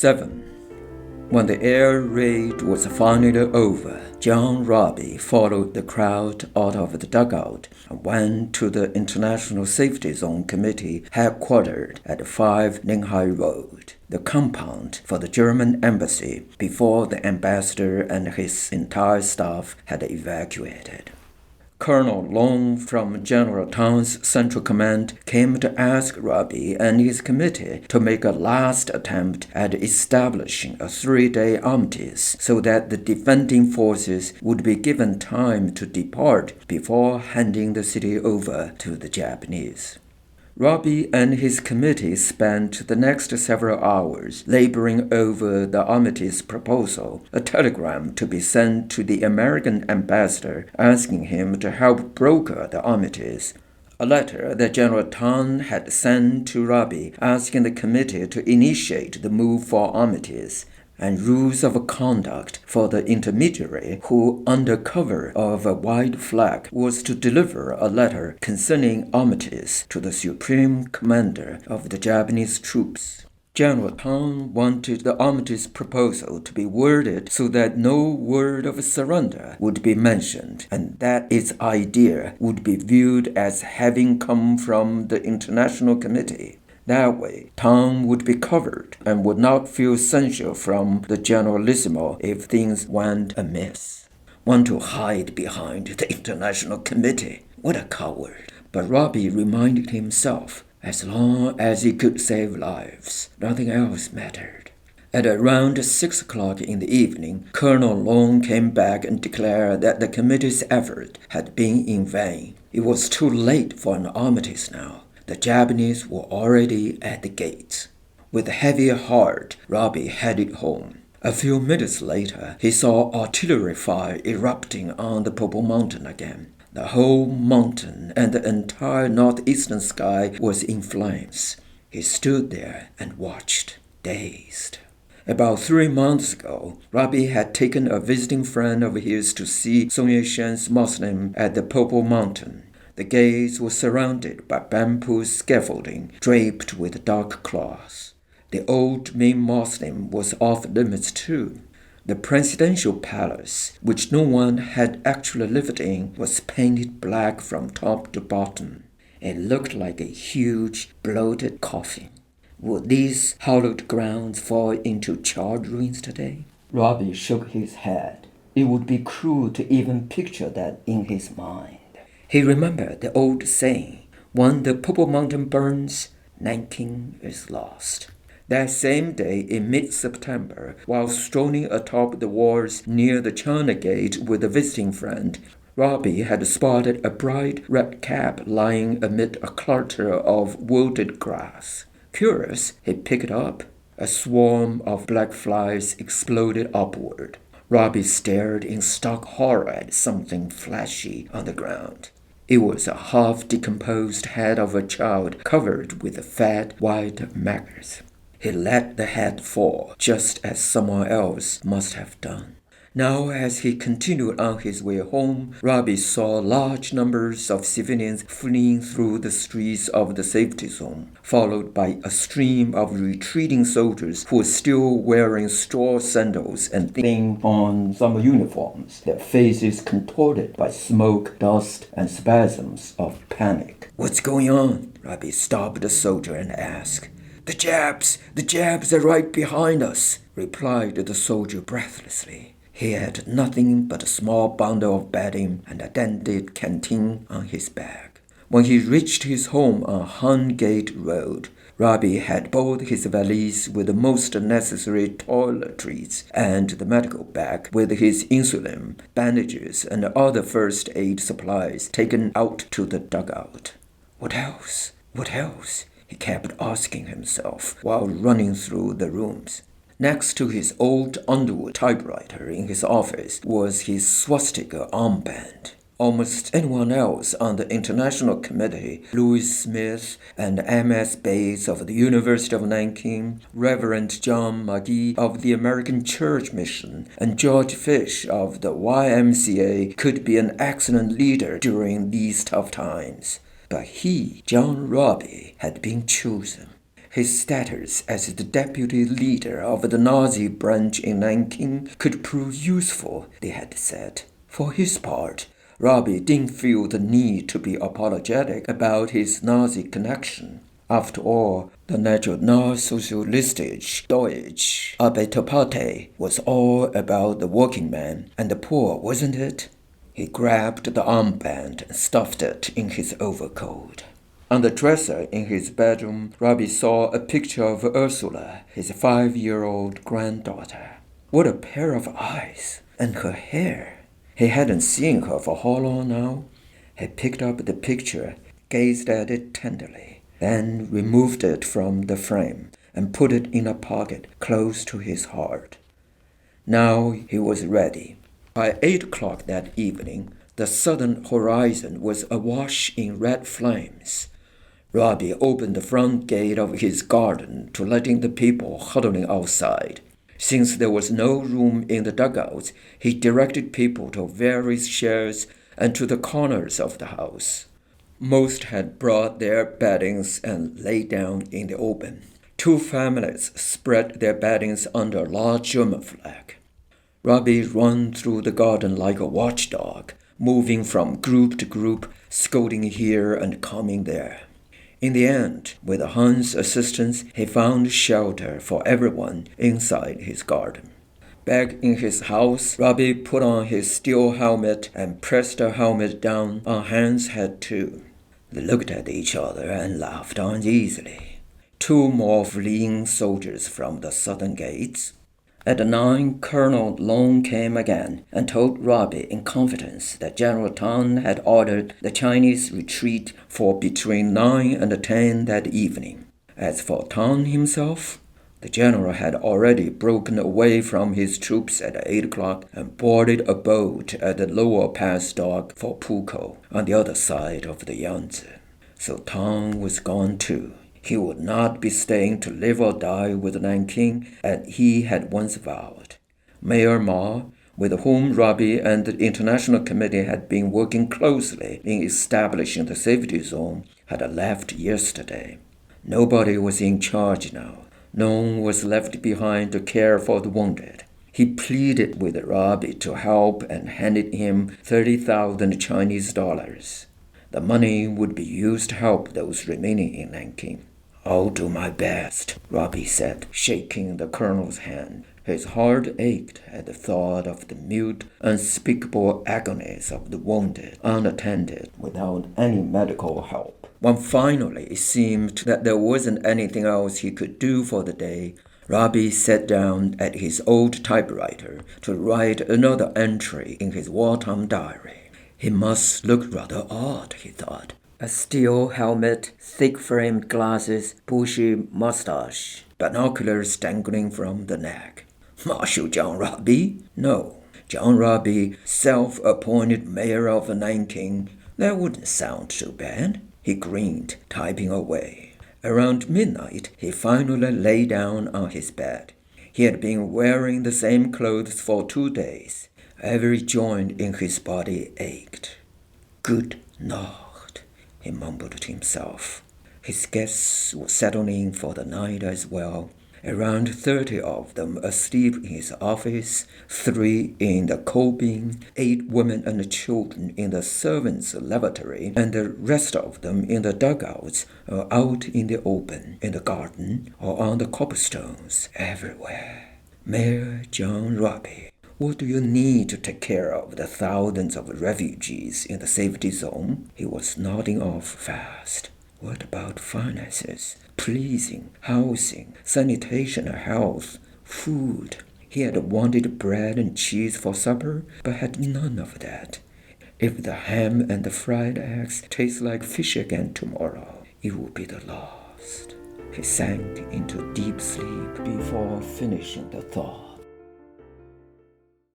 7. When the air raid was finally over, John Rabe followed the crowd out of the dugout and went to the International Safety Zone Committee headquartered at 5 Ninghai Road, the compound for the German embassy before the ambassador and his entire staff had evacuated. Colonel Long from General Tang's Central Command came to ask Rabe and his committee to make a last attempt at establishing a 3-day armistice so that the defending forces would be given time to depart before handing the city over to the Japanese. Rabe and his committee spent the next several hours laboring over the armistice proposal, a telegram to be sent to the American ambassador asking him to help broker the armistice, a letter that General Tang had sent to Rabe asking the committee to initiate the move for armistice, and rules of conduct for the intermediary who, under cover of a white flag, was to deliver a letter concerning armistice to the supreme commander of the Japanese troops. General Tang wanted the armistice proposal to be worded so that no word of surrender would be mentioned, and that its idea would be viewed as having come from the International Committee. That way, Tang would be covered and would not feel censure from the Generalissimo if things went amiss. Want to hide behind the International Committee? What a coward! But Rabe reminded himself, as long as he could save lives, nothing else mattered. At around 6 o'clock in the evening, Colonel Long came back and declared that the committee's effort had been in vain. It was too late for an armistice now. The Japanese were already at the gates. With a heavy heart, Rabe headed home. A few minutes later, he saw artillery fire erupting on the Purple Mountain again. The whole mountain and the entire northeastern sky was in flames. He stood there and watched, dazed. About 3 months ago, Rabe had taken a visiting friend of his to see Sun Yat-sen's mausoleum at the Purple Mountain. The gates were surrounded by bamboo scaffolding draped with dark cloths. The old main mausoleum was off limits too. The presidential palace, which no one had actually lived in, was painted black from top to bottom. It looked like a huge, bloated coffin. Would these hallowed grounds fall into charred ruins today? Rabe shook his head. It would be cruel to even picture that in his mind. He remembered the old saying, when the Purple Mountain burns, Nanking is lost. That same day in mid-September, while strolling atop the walls near the China Gate with a visiting friend, Rabe had spotted a bright red cap lying amid a clutter of wilted grass. Curious, he picked it up. A swarm of black flies exploded upward. Rabe stared in stark horror at something fleshy on the ground. It was a half-decomposed head of a child covered with fat white maggots. He let the head fall, just as someone else must have done. Now, as he continued on his way home, Rabe saw large numbers of civilians fleeing through the streets of the safety zone, followed by a stream of retreating soldiers who were still wearing straw sandals and thin on summer uniforms, their faces contorted by smoke, dust, and spasms of panic. "What's going on?" Rabe stopped the soldier and asked. The Japs are right behind us," replied the soldier breathlessly. He had nothing but a small bundle of bedding and a dented canteen on his back. When he reached his home on Han Gate Road, Rabe had bought his valise with the most necessary toiletries and the medical bag with his insulin, bandages, and other first aid supplies taken out to the dugout. What else? What else? He kept asking himself while running through the rooms. Next to his old Underwood typewriter in his office was his swastika armband. Almost anyone else on the International Committee, Louis Smith and M.S. Bates of the University of Nanking, Reverend John McGee of the American Church Mission, and George Fish of the YMCA could be an excellent leader during these tough times. But he, John Rabe, had been chosen. his status as the deputy leader of the Nazi branch in Nanking could prove useful, they had said. For his part, Rabe didn't feel the need to be apologetic about his Nazi connection. After all, the Nationalsozialistische Deutsche Arbeiterpartei was all about the working man and the poor, wasn't it? He grabbed the armband and stuffed it in his overcoat. On the dresser in his bedroom, Rabe saw a picture of Ursula, his 5-year-old granddaughter. What a pair of eyes! And her hair! He hadn't seen her for how long now? He picked up the picture, gazed at it tenderly, then removed it from the frame and put it in a pocket close to his heart. Now he was ready. By 8 o'clock that evening, the southern horizon was awash in red flames. Rabe opened the front gate of his garden to let in the people huddling outside. Since there was no room in the dugouts, he directed people to various sheds and to the corners of the house. Most had brought their beddings and lay down in the open. 2 families spread their beddings under a large German flag. Rabe ran through the garden like a watchdog, moving from group to group, scolding here and calming there. In the end, with Han's assistance, he found shelter for everyone inside his garden. Back in his house, Rabe put on his steel helmet and pressed the helmet down on Han's head too. They looked at each other and laughed uneasily. 2 more fleeing soldiers from the southern gates. At 9, Colonel Long came again and told Rabe in confidence that General Tang had ordered the Chinese retreat for between 9 and 10 that evening. As for Tang himself, the general had already broken away from his troops at 8 o'clock and boarded a boat at the lower pass dock for Puko on the other side of the Yangtze. So Tang was gone too. He would not be staying to live or die with Nanking, as he had once vowed. Mayor Ma, with whom Rabe and the International Committee had been working closely in establishing the safety zone, had left yesterday. Nobody was in charge now. No one was left behind to care for the wounded. He pleaded with Rabe to help and handed him 30,000 Chinese dollars. The money would be used to help those remaining in Nanking. "I'll do my best," Rabe said, shaking the colonel's hand. His heart ached at the thought of the mute, unspeakable agonies of the wounded, unattended, without any medical help. When finally it seemed that there wasn't anything else he could do for the day, Rabe sat down at his old typewriter to write another entry in his wartime diary. He must look rather odd, he thought. A steel helmet, thick-framed glasses, bushy mustache, binoculars dangling from the neck. Marshal John Rabe? No, John Rabe, self-appointed mayor of Nanking. That wouldn't sound too bad. He grinned, typing away. Around midnight, he finally lay down on his bed. He had been wearing the same clothes for 2 days. Every joint in his body ached. Good Lord, he mumbled to himself. His guests were settling for the night as well. Around 30 of them asleep in his office, 3 in the coal bin, 8 women and children in the servants' lavatory, and the rest of them in the dugouts or out in the open, in the garden or on the cobblestones, everywhere. Mayor John Rabe, what do you need to take care of the thousands of refugees in the safety zone? He was nodding off fast. What about finances, policing, housing, sanitation, health, food? He had wanted bread and cheese for supper, but had none of that. If the ham and the fried eggs taste like fish again tomorrow, it would be the last. He sank into deep sleep before finishing the thought.